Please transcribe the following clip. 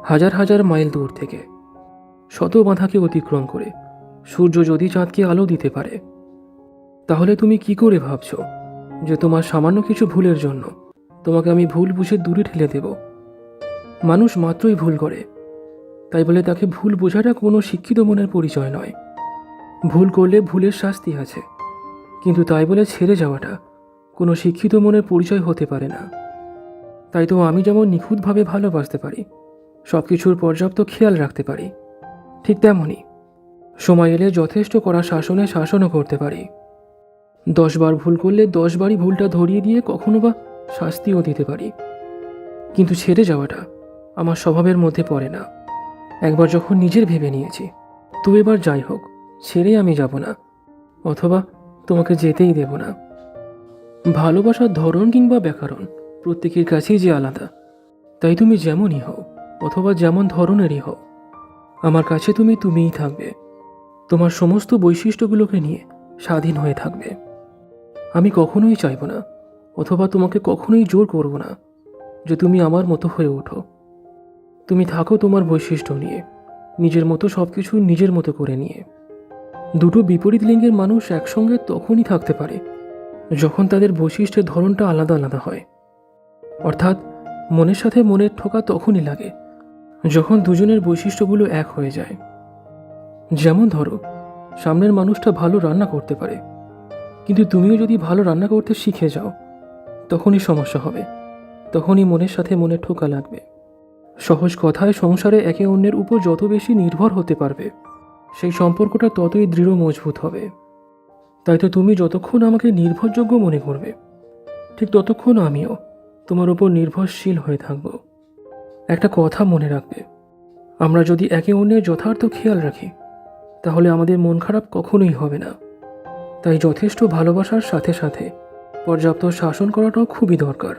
হাজার হাজার মাইল দূর থেকে, শত বাধাকে অতিক্রম করে সূর্য যদি চাঁদকে আলো দিতে পারে, তাহলে তুমি কি করে ভাবছো যে তোমার সামান্য কিছু ভুলের জন্য তোমাকে আমি ভুল বুঝে দূরে ঠেলে দেব? মানুষ মাত্রই ভুল করে, তাই বলে তাকে ভুল বোঝাটা কোনো শিক্ষিত মনের পরিচয় নয়। ভুল করলে ভুলের শাস্তি আছে, কিন্তু তাই বলে ছেড়ে যাওয়াটা কোনো শিক্ষিত মনের পরিচয় হতে পারে না। তাই তো আমি যেমন নিখুঁতভাবে ভালোবাসতে পারি, সব কিছুর পর্যাপ্ত খেয়াল রাখতে পারি, ঠিক তেমনই সময় এলে যথেষ্ট করা শাসনে শাসনও করতে পারি। 10 বার ভুল করলে 10 বারই ভুলটা ধরিয়ে দিয়ে কখনো বা শাস্তিও দিতে পারি। কিন্তু ছেড়ে যাওয়াটা আমার স্বভাবের মধ্যে পড়ে না। একবার যখন নিজের ভেবে নিয়েছি, তো এবার যাই হোক, ছেড়ে আমি যাব না, অথবা তোমাকে যেতেই দেব না। ভালোবাসার ধরন কিংবা ব্যাকরণ প্রত্যেকের কাছেই যে আলাদা, তাই তুমি যেমনই হও অথবা যেমন ধরনেরই হও, আমার কাছে তুমি তুমিই থাকবে। তোমার সমস্ত বৈশিষ্ট্যগুলোকে নিয়ে স্বাধীন হয়ে থাকবে। আমি কখনোই চাইব না, অথবা তোমাকে কখনোই জোর করব না যে তুমি আমার মতো হয়ে ওঠো। তুমি থাকো তোমার বৈশিষ্ট্য নিয়ে, নিজের মতো সব কিছু নিজের মতো করে নিয়ে। দুটো বিপরীত লিঙ্গের মানুষ একসঙ্গে তখনই থাকতে পারে যখন তাদের বৈশিষ্ট্যের ধরনটা আলাদা আলাদা হয়। অর্থাৎ মনের সাথে মনের ঠোকা তখনই লাগে যখন দুজনের বৈশিষ্ট্যগুলো এক হয়ে যায়। যেমন ধরো, সামনের মানুষটা ভালো রান্না করতে পারে, কিন্তু তুমিও যদি ভালো রান্না করতে শিখে যাও, তখনই সমস্যা হবে, তখনই মনের সাথে মনের ঠোকা লাগবে। সহজ কথায়, সংসারে একে অন্যের উপর যত বেশি নির্ভর হতে পারবে, সেই সম্পর্কটা ততই দৃঢ় মজবুত হবে। তাই তো তুমি যতক্ষণ আমাকে নির্ভরযোগ্য মনে করবে, ঠিক ততক্ষণ আমিও তোমার উপর নির্ভরশীল হয়ে থাকব। একটা কথা মনে রাখবে, আমরা যদি একে অন্যের যথার্থ খেয়াল রাখি, তাহলে আমাদের মন খারাপ কখনোই হবে না। তাই যথেষ্ট ভালোবাসার সাথে সাথে পর্যাপ্ত শাসন করাটাও খুবই দরকার।